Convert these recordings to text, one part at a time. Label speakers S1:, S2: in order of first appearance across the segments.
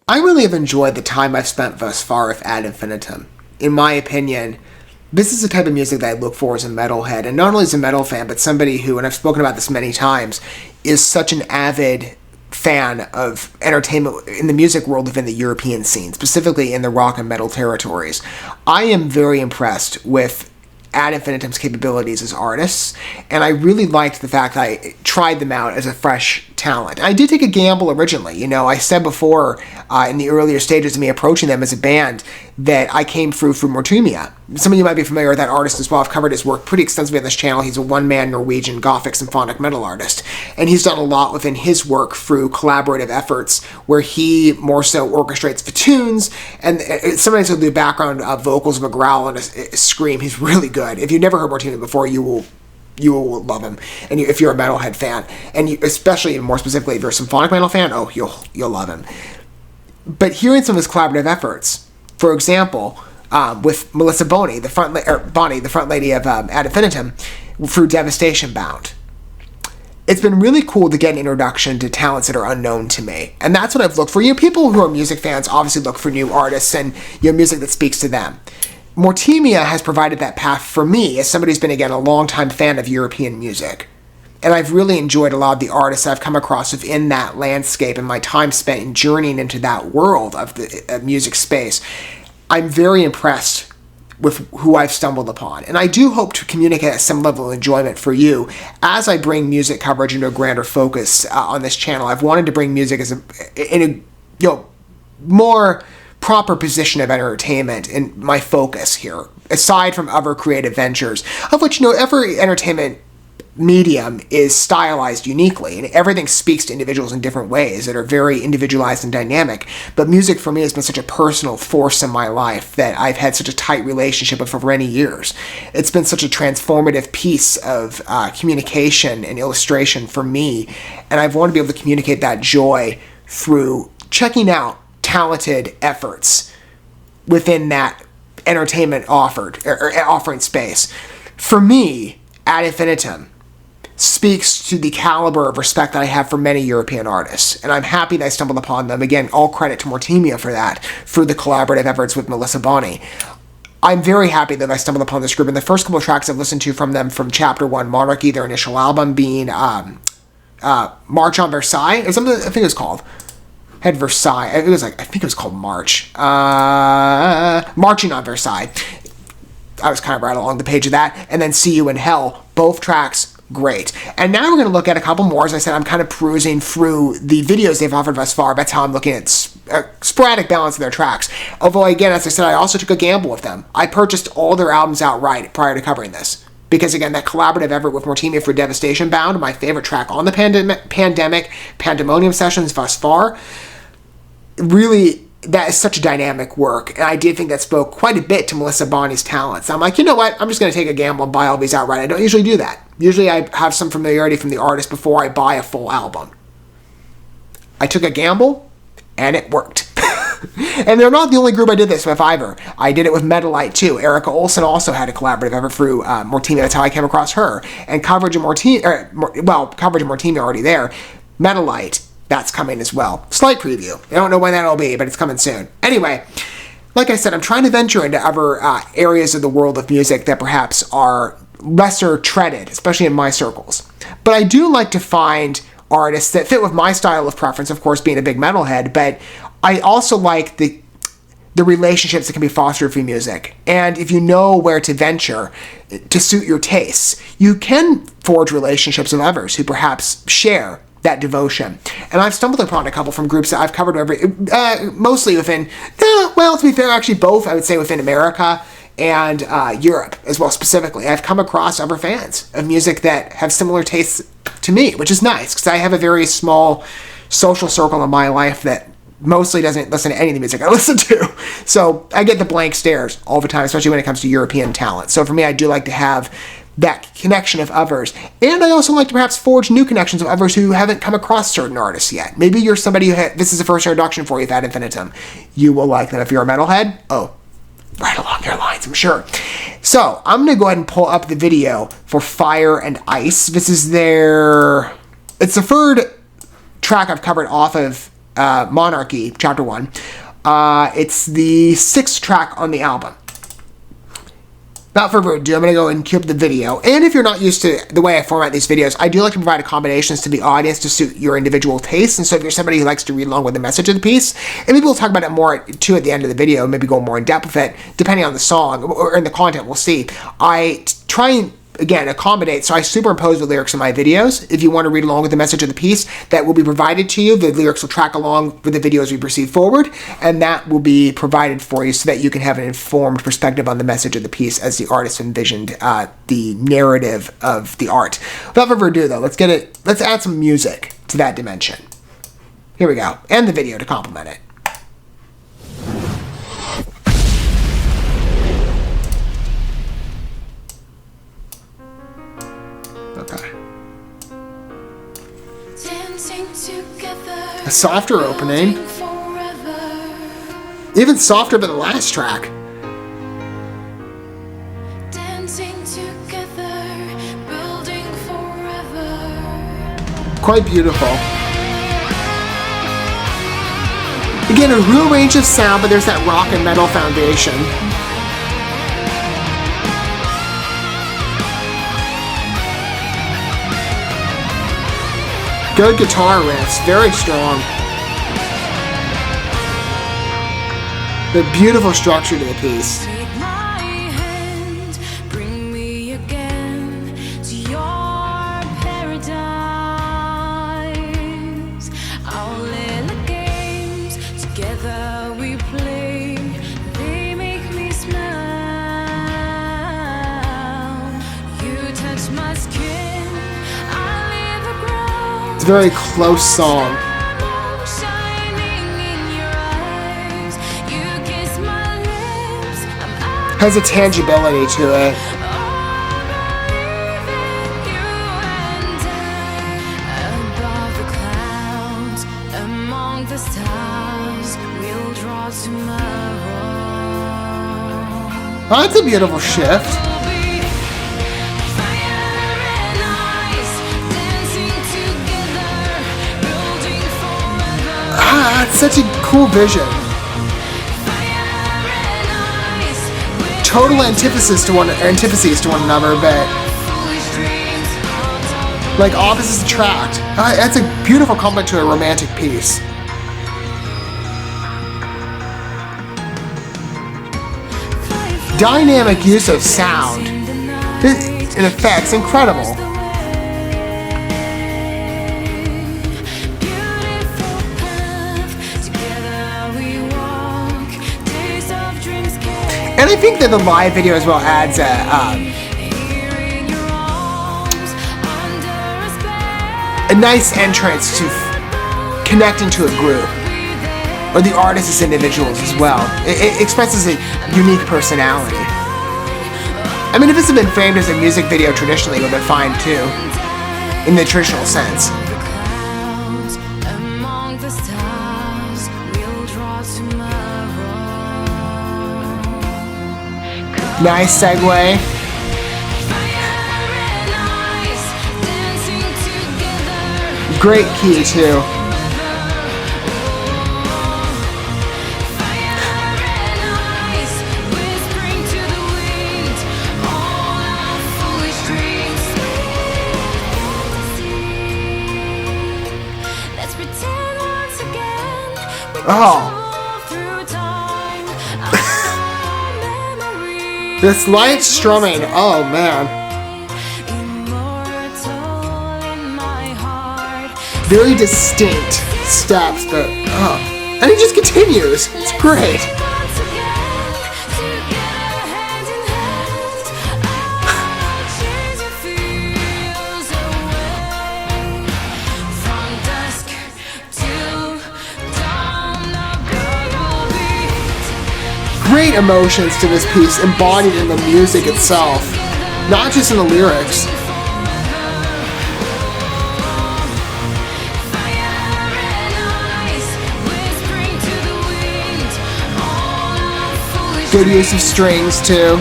S1: I really have enjoyed the time I've spent thus far with Ad Infinitum. In my opinion, this is the type of music that I look for as a metalhead, and not only as a metal fan, but somebody who, and I've spoken about this many times, is such an avid fan of entertainment in the music world within the European scene, specifically in the rock and metal territories. I am very impressed with Ad Infinitum's capabilities as artists, and I really liked the fact that I tried them out as a fresh talent. I did take a gamble originally. You know, I said before in the earlier stages of me approaching them as a band that I came through Mortimia. Some of you might be familiar with that artist as well. I've covered his work pretty extensively on this channel. He's a one-man Norwegian Gothic symphonic metal artist, and he's done a lot within his work through collaborative efforts where he more so orchestrates the tunes, and sometimes he'll do background vocals of a growl and a scream. He's really good. If you've never heard Mortimia before, you will love him, and if you're a metalhead fan, and especially more specifically if you're a symphonic metal fan, oh, you'll love him. But hearing some of his collaborative efforts, for example, with Melissa Boney, the front lady of Ad Infinitum, through Devastation Bound, it's been really cool to get an introduction to talents that are unknown to me, and that's what I've looked for. You know, people who are music fans obviously look for new artists and music that speaks to them. Mortimia has provided that path for me as somebody who's been, again, a longtime fan of European music. And I've really enjoyed a lot of the artists I've come across within that landscape and my time spent in journeying into that world of the music space. I'm very impressed with who I've stumbled upon. And I do hope to communicate some level of enjoyment for you as I bring music coverage into a grander focus on this channel. I've wanted to bring music in a more proper position of entertainment in my focus here, aside from other creative ventures, of which, every entertainment medium is stylized uniquely, and everything speaks to individuals in different ways that are very individualized and dynamic. But music for me has been such a personal force in my life that I've had such a tight relationship with for many years. It's been such a transformative piece of communication and illustration for me, and I've wanted to be able to communicate that joy through checking out talented efforts within that entertainment offering space. For me, Ad Infinitum speaks to the caliber of respect that I have for many European artists, and I'm happy that I stumbled upon them. Again, all credit to Mortimia for that, through the collaborative efforts with Melissa Boney. I'm very happy that I stumbled upon this group, and the first couple of tracks I've listened to from them from Chapter 1, Monarchy, their initial album, being March on Versailles, or something I think it was called. Had Versailles. I think it was called March. Marching on Versailles. I was kind of right along the page of that. And then See You in Hell. Both tracks, great. And now we're going to look at a couple more. As I said, I'm kind of perusing through the videos they've offered thus far. That's how I'm looking at a sporadic balance of their tracks. Although, again, as I said, I also took a gamble with them. I purchased all their albums outright prior to covering this. Because, again, that collaborative effort with Mortimia for Devastation Bound, my favorite track on the Pandemonium sessions thus far, really, that is such a dynamic work, and I did think that spoke quite a bit to Melissa Boney's talents. I'm like, you know what, I'm just going to take a gamble and buy all these outright. I don't usually do that. Usually I have some familiarity from the artist before I buy a full album. I took a gamble, and it worked. And they're not the only group I did this with either. I did it with Metalite too. Erica Olson also had a collaborative effort through Mortimia. That's how I came across her. And coverage of Mortimia already there. Metalite, that's coming as well. Slight preview. I don't know when that'll be, but it's coming soon. Anyway, like I said, I'm trying to venture into other areas of the world of music that perhaps are lesser treaded, especially in my circles. But I do like to find artists that fit with my style of preference, of course, being a big metalhead, but I also like the relationships that can be fostered through music. And if you know where to venture to suit your tastes, you can forge relationships with others who perhaps share that devotion. And I've stumbled upon a couple from groups that I've covered mostly within, to be fair, actually both, I would say, within America and Europe as well specifically. I've come across other fans of music that have similar tastes to me, which is nice, because I have a very small social circle in my life that mostly doesn't listen to any of the music I listen to. So I get the blank stares all the time, especially when it comes to European talent. So for me, I do like to have that connection of others. And I also like to perhaps forge new connections with others who haven't come across certain artists yet. Maybe you're somebody this is the first introduction for you with Ad Infinitum. You will like them. If you're a metalhead, right along your lines, I'm sure. So I'm going to go ahead and pull up the video for Fire and Ice. This is it's the third track I've covered off of Monarchy, Chapter 1. It's the 6th track on the album. Without further ado, I'm going to go and cue up the video. And if you're not used to the way I format these videos, I do like to provide accommodations to the audience to suit your individual tastes. And so if you're somebody who likes to read along with the message of the piece, and maybe we'll talk about it more too at the end of the video, maybe go more in depth with it, depending on the song or in the content, we'll see. I try and, again, accommodate, so I superimpose the lyrics in my videos. If you want to read along with the message of the piece, that will be provided to you. The lyrics will track along with the video as we proceed forward, and that will be provided for you so that you can have an informed perspective on the message of the piece as the artist envisioned the narrative of the art. Without further ado, though, let's add some music to that dimension. Here we go, and the video to complement it. Okay. A softer opening. Even softer than the last track. Quite beautiful. Again, a real range of sound, but there's that rock and metal foundation. Good guitar riffs, very strong. The beautiful structure to the piece.
S2: Take my hand, bring me again to your paradise. All little games together we play, they make me smile. You touch my skin, I live a grow.
S1: It's a very close song. Has a tangibility to it. Oh, that's a beautiful shift. Ah, it's such a cool vision. Total antitheses to one another, but like opposites attract. That's a beautiful compliment to a romantic piece. Dynamic use of sound and effects, incredible. And I think that the live video as well adds a nice entrance to connecting to a group, or the artists as individuals as well. It expresses a unique personality. I mean, if this had been framed as a music video traditionally, it would have been fine too, in the traditional sense. Nice segue. Great key too. Oh. This light strumming, oh man. Very distinct steps, but and it just continues. It's great. Great emotions to this piece embodied in the music itself, not just in the lyrics. Good use of strings too.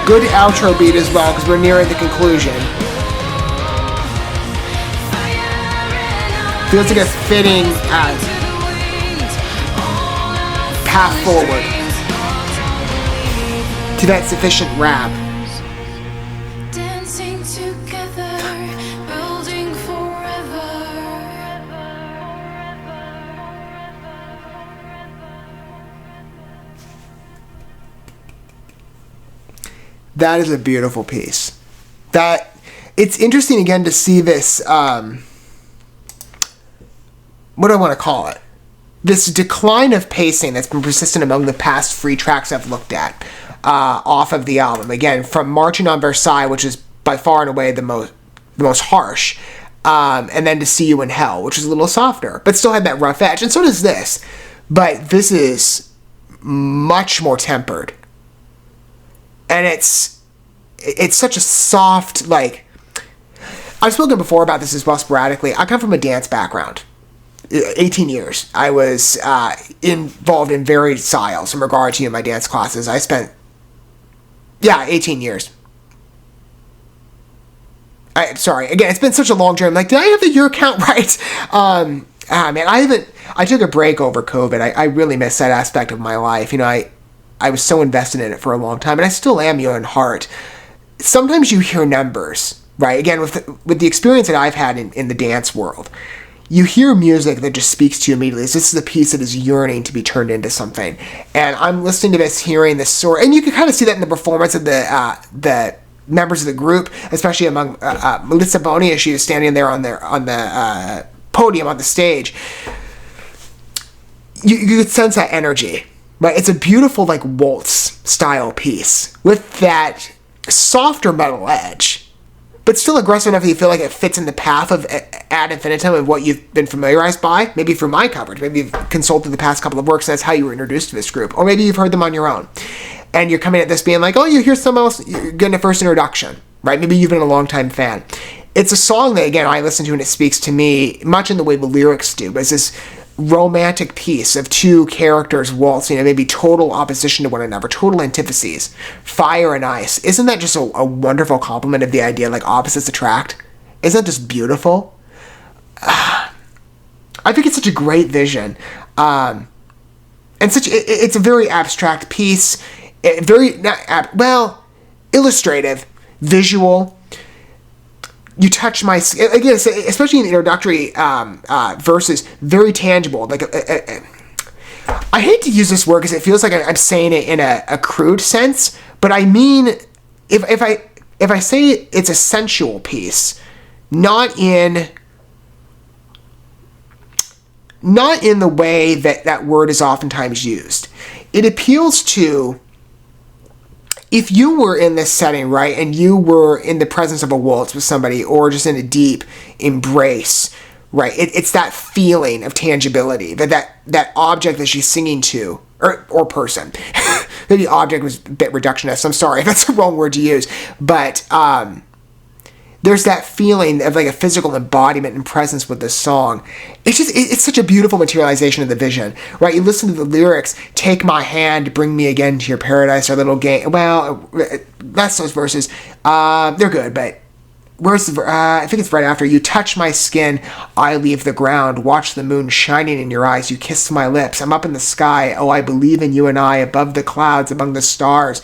S1: Good outro beat as well, because we're nearing the conclusion. Feels like a fitting path forward to that sufficient rap.
S2: Dancing together, building forever.
S1: That is a beautiful piece. That it's interesting again to see this. What do I want to call it? This decline of pacing that's been persistent among the past free tracks I've looked at off of the album. Again, from Marching on Versailles, which is by far and away the most harsh, and then To See You in Hell, which is a little softer, but still had that rough edge, and so does this. But this is much more tempered, and it's such a soft, like, I've spoken before about this as well sporadically. I come from a dance background. 18 years. I was involved in varied styles in regard to my dance classes. I spent, 18 years. Sorry, again, it's been such a long journey. I'm like, did I have the year count right? Man, I took a break over COVID. I really missed that aspect of my life. I was so invested in it for a long time, and I still am, in heart. Sometimes you hear numbers, right? Again, with the experience that I've had in the dance world, you hear music that just speaks to you immediately. This is a piece that is yearning to be turned into something. And I'm listening to this, hearing this sort, and you can kind of see that in the performance of the members of the group, especially among Melissa Boni as she was standing there on the podium on the stage. You could sense that energy, right? It's a beautiful, like, waltz style piece with that softer metal edge, but still aggressive enough that you feel like it fits in the path of Ad Infinitum and what you've been familiarized by. Maybe from my coverage, maybe you've consulted the past couple of works and that's how you were introduced to this group. Or maybe you've heard them on your own. And you're coming at this being like, oh, you hear someone else, you're getting a first introduction, right? Maybe you've been a long-time fan. It's a song that, again, I listen to and it speaks to me much in the way the lyrics do. But it's this romantic piece of two characters waltzing in maybe total opposition to one another, total antitheses, fire and ice. Isn't that just a wonderful compliment of the idea, like, opposites attract? Isn't that just beautiful? I think it's such a great vision. And it's a very abstract piece, illustrative, visual. You touch my skin, again, especially in the introductory verses, very tangible. Like, I hate to use this word because it feels like I'm saying it in a crude sense, but I mean, if I say it's a sensual piece, not in the way that word is oftentimes used. It appeals to, if you were in this setting, right, and you were in the presence of a waltz with somebody or just in a deep embrace, right, it's that feeling of tangibility, that object that she's singing to, or person. Maybe object was a bit reductionist, I'm sorry if that's the wrong word to use, but there's that feeling of, like, a physical embodiment and presence with this song. It's such a beautiful materialization of the vision, right? You listen to the lyrics, take my hand, bring me again to your paradise, our little game. Well, that's those verses. They're good, but where's the, I think it's right after, you touch my skin, I leave the ground, watch the moon shining in your eyes, you kiss my lips, I'm up in the sky, oh, I believe in you and I, above the clouds, among the stars.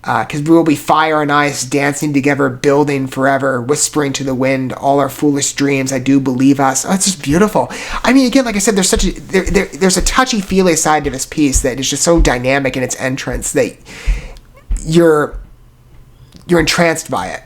S1: Because we will be fire and ice, dancing together, building forever, whispering to the wind, all our foolish dreams, I do believe us. Oh, it's just beautiful. I mean, again, like I said, there's a touchy-feely side to this piece that is just so dynamic in its entrance that you're entranced by it.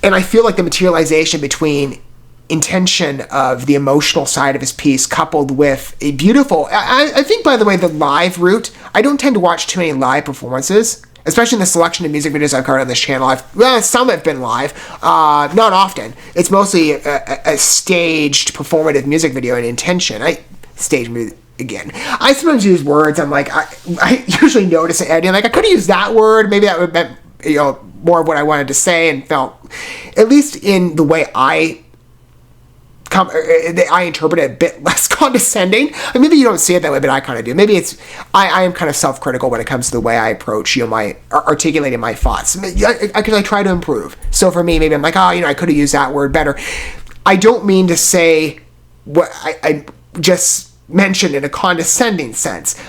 S1: And I feel like the materialization between intention of the emotional side of his piece coupled with a beautiful, I think, by the way, the live route, I don't tend to watch too many live performances, especially in the selection of music videos I've covered on this channel. Some have been live, not often. It's mostly a staged performative music video in intention. Again, I sometimes use words, I'm like, I usually notice it, and like, I could have used that word, maybe that would have been, more of what I wanted to say, and felt, at least in the way I I interpret it a bit less condescending. Maybe you don't see it that way, but I kind of do. Maybe I am kind of self-critical when it comes to the way I approach, my articulating my thoughts, because I try to improve. So for me, maybe I'm like, I could have used that word better. I don't mean to say what I just mentioned in a condescending sense.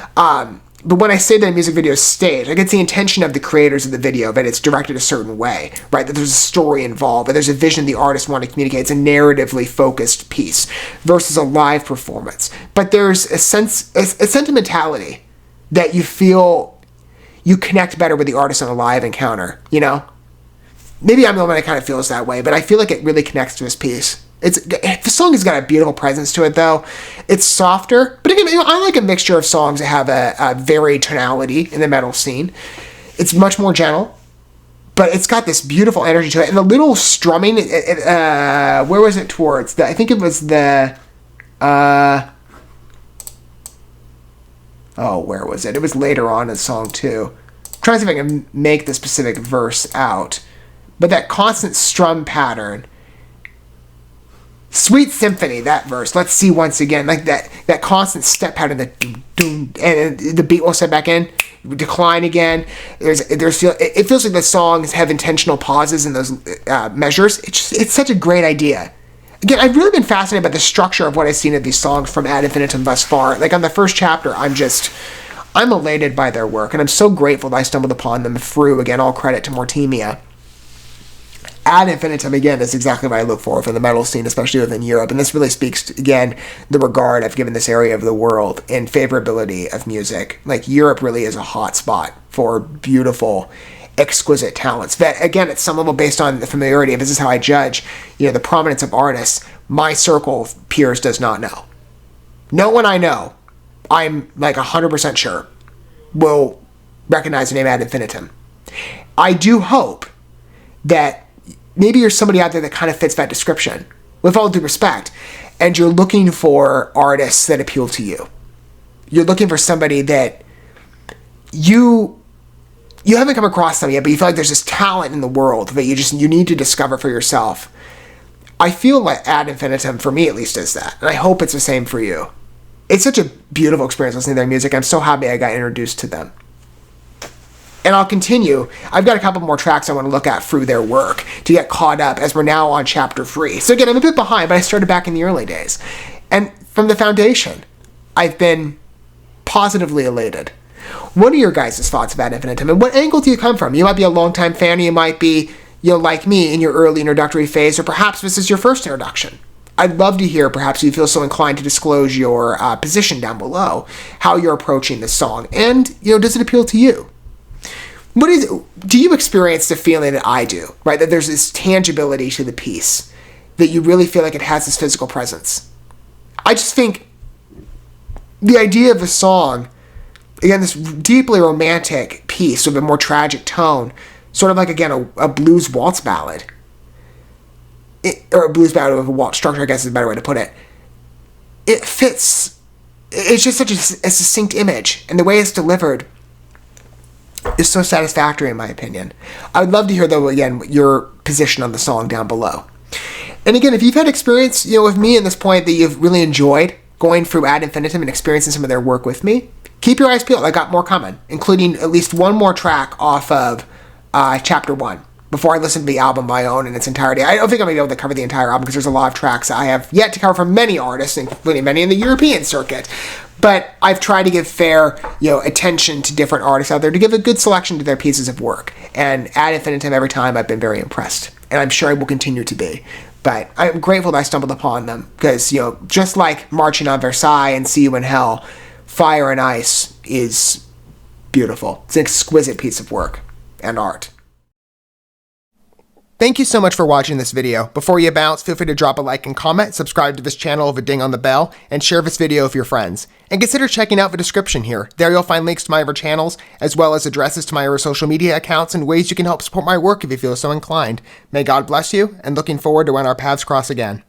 S1: But when I say that a music video is staged, it's the intention of the creators of the video that it's directed a certain way, right? That there's a story involved, that there's a vision the artist want to communicate. It's a narratively focused piece versus a live performance. But there's a sentimentality that you feel you connect better with the artist on a live encounter, Maybe I'm the one that kind of feels that way, but I feel like it really connects to this piece. The song has got a beautiful presence to it, though. It's softer, but again, I like a mixture of songs that have a varied tonality in the metal scene. It's much more gentle, but it's got this beautiful energy to it. And the little strumming, where was it towards? I think it was the... where was it? It was later on in the song, too. I'm trying to see if I can make the specific verse out. But that constant strum pattern... Sweet Symphony, that verse. Let's see once again, like that constant step pattern, that doom, and the beat will set back in, decline again. It feels like the songs have intentional pauses in those measures. It's such a great idea. Again, I've really been fascinated by the structure of what I've seen of these songs from Ad Infinitum thus far. Like on the first chapter, I'm elated by their work, and I'm so grateful that I stumbled upon them through, again, all credit to Mortemia. Ad Infinitum, again, is exactly what I look for from the metal scene, especially within Europe. And this really speaks to, again, the regard I've given this area of the world in favorability of music. Like, Europe really is a hot spot for beautiful, exquisite talents. That, again, at some level, based on the familiarity, if this is how I judge, the prominence of artists, my circle of peers does not know. No one I know, I'm like 100% sure, will recognize the name Ad Infinitum. I do hope that maybe you're somebody out there that kind of fits that description, with all due respect, and you're looking for artists that appeal to you. You're looking for somebody that you haven't come across them yet, but you feel like there's this talent in the world that you need to discover for yourself. I feel like Ad Infinitum, for me at least, is that, and I hope it's the same for you. It's such a beautiful experience listening to their music. I'm so happy I got introduced to them. And I'll continue. I've got a couple more tracks I want to look at through their work to get caught up, as we're now on chapter 3. So again, I'm a bit behind, but I started back in the early days. And from the foundation, I've been positively elated. What are your guys' thoughts about Infinitum, and what angle do you come from? You might be a longtime fan, or you might be, like me, in your early introductory phase, or perhaps this is your first introduction. I'd love to hear, perhaps if you feel so inclined to disclose your position down below, how you're approaching this song, and, does it appeal to you? Do you experience the feeling that I do, right? That there's this tangibility to the piece, that you really feel like it has this physical presence. I just think the idea of the song, again, this deeply romantic piece with a more tragic tone, sort of like, again, a blues waltz ballad, or a blues ballad with a waltz structure, I guess is a better way to put it. It fits. It's just such a succinct image, and the way it's delivered is so satisfactory, in my opinion. I would love to hear, though, again, your position on the song down below. And again, if you've had experience, with me at this point that you've really enjoyed going through Ad Infinitum and experiencing some of their work with me, keep your eyes peeled. I got more coming, including at least one more track off of Chapter 1 before I listen to the album my own in its entirety. I don't think I'm going to be able to cover the entire album because there's a lot of tracks I have yet to cover from many artists, including many in the European circuit. But I've tried to give fair, attention to different artists out there to give a good selection to their pieces of work. And Ad Infinitum, every time, I've been very impressed. And I'm sure I will continue to be. But I'm grateful that I stumbled upon them. Because, just like Marching on Versailles and See You in Hell, Fire and Ice is beautiful. It's an exquisite piece of work and art. Thank you so much for watching this video. Before you bounce, feel free to drop a like and comment, subscribe to this channel with a ding on the bell, and share this video with your friends. And consider checking out the description here. There you'll find links to my other channels, as well as addresses to my other social media accounts and ways you can help support my work if you feel so inclined. May God bless you, and looking forward to when our paths cross again.